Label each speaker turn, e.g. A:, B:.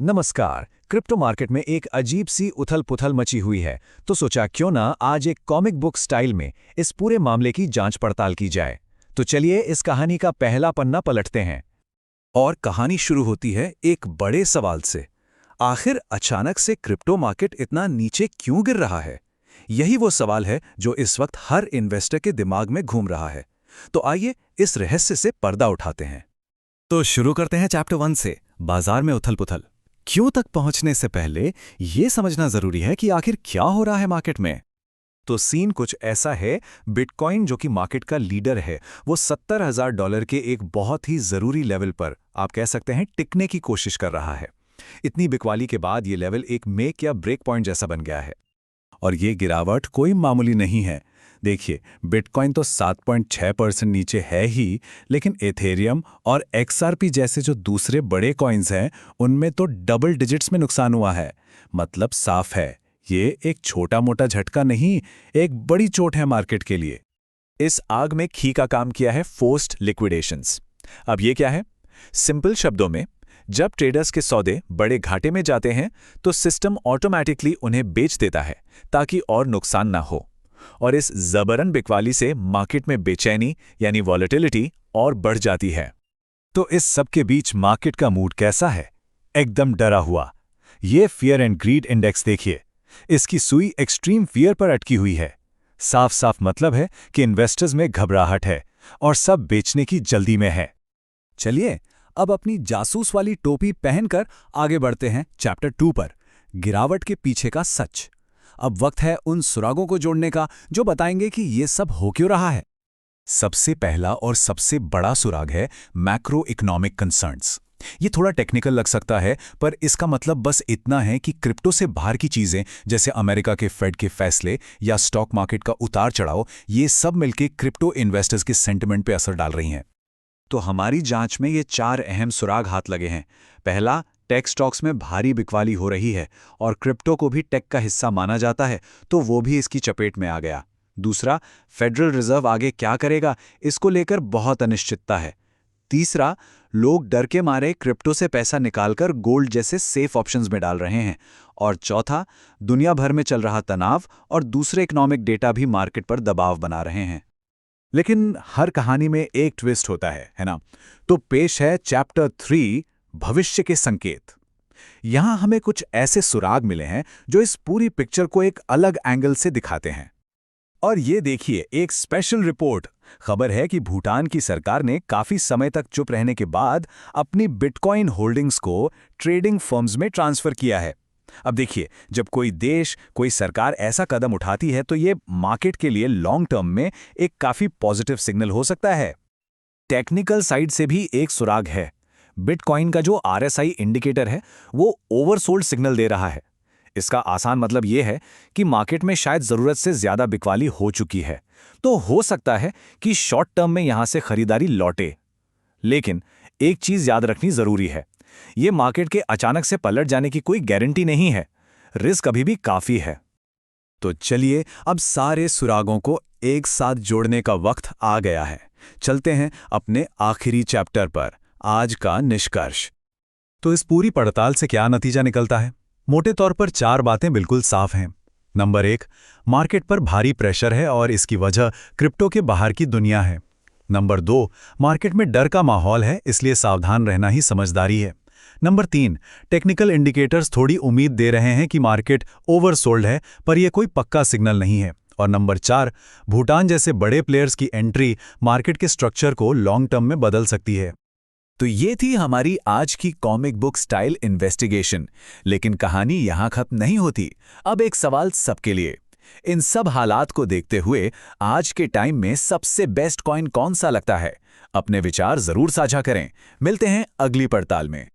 A: नमस्कार। Crypto market में एक अजीब सी उथल-पुथल मची हुई है, तो सोचा क्यों ना आज एक कॉमिक बुक स्टाइल में इस पूरे मामले की जांच पड़ताल की जाए। तो चलिए इस कहानी का पहला पन्ना पलटते हैं।
B: और कहानी शुरू होती है एक बड़े सवाल से। आखिर अचानक से क्रिप्टो मार्केट इतना नीचे क्यों गिर रहा है? यही वो सवाल है जो इस वक्त हर इन्वेस्टर के दिमाग में घूम रहा है। तो आइए इस रहस्य से पर्दा उठाते हैं। तो शुरू करते हैं चैप्टर 1 से, बाजार में उथल-पुथल। क्यों तक पहुंचने से पहले यह समझना जरूरी है कि आखिर क्या हो रहा है मार्केट में। तो सीन कुछ ऐसा है, बिटकॉइन जो कि मार्केट का लीडर है, वो $70,000 के एक बहुत ही जरूरी लेवल पर, आप कह सकते हैं, टिकने की कोशिश कर रहा है। इतनी बिकवाली के बाद ये लेवल एक मेक या ब्रेक पॉइंट जैसा बन गया है। और ये गिरावट कोई मामूली नहीं है। देखिए, बिटकॉइन तो 7.6% नीचे है ही, लेकिन एथेरियम और एक्सआरपी जैसे जो दूसरे बड़े कॉइन्स हैं, उनमें तो डबल डिजिट्स में नुकसान हुआ है। मतलब साफ है, ये एक छोटा-मोटा झटका नहीं, एक बड़ी चोट है मार्केट के लिए। इस आग में घी का काम किया है फोर्स्ड लिक्विडेशंस। अब ये क्या है? सिंपल शब्दों में, जब ट्रेडर्स के सौदे बड़े घाटे में जाते हैं, तो सिस्टम ऑटोमैटिकली उन्हें बेच देता है ताकि और नुकसान ना हो। और इस जबरन बिकवाली से मार्केट में बेचैनी यानी वॉलेटिलिटी और बढ़ जाती है। तो इस सब के बीच मार्केट का मूड कैसा है? एकदम डरा हुआ। ये फियर एंड ग्रीड इंडेक्स देखिए, इसकी सुई एक्सट्रीम फियर पर अटकी हुई है। साफ साफ मतलब है कि इन्वेस्टर्स में घबराहट है और सब बेचने की जल्दी में है। चलिए अब अपनी जासूस वाली टोपी पहनकर आगे बढ़ते हैं चैप्टर 2 पर, गिरावट के पीछे का सच। अब वक्त है उन सुरागों को जोड़ने का जो बताएंगे कि ये सब हो क्यों रहा है। सबसे पहला और सबसे बड़ा सुराग है मैक्रो इकोनॉमिक कंसर्न्स। ये थोड़ा टेक्निकल लग सकता है, पर इसका मतलब बस इतना है कि क्रिप्टो से बाहर की चीजें जैसे अमेरिका के फेड के फैसले या स्टॉक मार्केट का उतार चढ़ाव, ये सब मिलकर क्रिप्टो इन्वेस्टर्स के सेंटिमेंट पे असर डाल रही हैं। तो हमारी जांच में ये 4 अहम सुराग हाथ लगे हैं। पहला, टेक स्टॉक्स में भारी बिकवाली हो रही है और क्रिप्टो को भी टेक का हिस्सा माना जाता है, तो वो भी इसकी चपेट में आ गया। दूसरा, फेडरल रिजर्व आगे क्या करेगा, इसको लेकर बहुत अनिश्चितता है। तीसरा, लोग डर के मारे क्रिप्टो से पैसा निकालकर गोल्ड जैसे सेफ ऑप्शंस में डाल रहे हैं। और चौथा, दुनिया भर में चल रहा तनाव और दूसरे इकोनॉमिक डेटा भी मार्केट पर दबाव बना रहे हैं। लेकिन हर कहानी में एक ट्विस्ट होता है ना? तो पेश है चैप्टर 3, भविष्य के संकेत। यहां हमें कुछ ऐसे सुराग मिले हैं जो इस पूरी पिक्चर को एक अलग एंगल से दिखाते हैं। और ये देखिए, एक स्पेशल रिपोर्ट। खबर है कि भूटान की सरकार ने काफी समय तक चुप रहने के बाद अपनी बिटकॉइन होल्डिंग्स को ट्रेडिंग फर्म्स में ट्रांसफर किया है। अब देखिए, जब कोई देश, कोई सरकार ऐसा कदम उठाती है, तो ये मार्केट के लिए लॉन्ग टर्म में एक काफी पॉजिटिव सिग्नल हो सकता है। टेक्निकल साइड से भी एक सुराग है। बिटकॉइन का जो RSI इंडिकेटर है, वो ओवरसोल्ड सिग्नल दे रहा है। इसका आसान मतलब यह है कि मार्केट में शायद जरूरत से ज्यादा बिकवाली हो चुकी है, तो हो सकता है कि शॉर्ट टर्म में यहां से खरीदारी लौटे। लेकिन एक चीज याद रखनी जरूरी है, ये मार्केट के अचानक से पलट जाने की कोई गारंटी नहीं है। रिस्क अभी भी काफी है। तो चलिए अब सारे सुरागों को एक साथ जोड़ने का वक्त आ गया है। चलते हैं अपने आखिरी चैप्टर पर, आज का निष्कर्ष। तो इस पूरी पड़ताल से क्या नतीजा निकलता है? मोटे तौर पर 4 बातें बिल्कुल साफ हैं। नंबर 1, मार्केट पर भारी प्रेशर है और इसकी वजह क्रिप्टो के बाहर की दुनिया है। नंबर 2, मार्केट में डर का माहौल है, इसलिए सावधान रहना ही समझदारी है। नंबर 3, टेक्निकल इंडिकेटर्स थोड़ी उम्मीद दे रहे हैं कि मार्केट ओवरसोल्ड है, पर यह कोई पक्का सिग्नल नहीं है। और नंबर 4, भूटान जैसे बड़े प्लेयर्स की एंट्री मार्केट के स्ट्रक्चर को लॉन्ग टर्म में बदल सकती है। तो ये थी हमारी आज की कॉमिक बुक स्टाइल इन्वेस्टिगेशन। लेकिन कहानी यहां खत्म नहीं होती। अब एक सवाल सबके लिए, इन सब हालात को देखते हुए आज के टाइम में सबसे बेस्ट कॉइन कौन सा लगता है? अपने विचार जरूर साझा करें। मिलते हैं अगली पड़ताल में।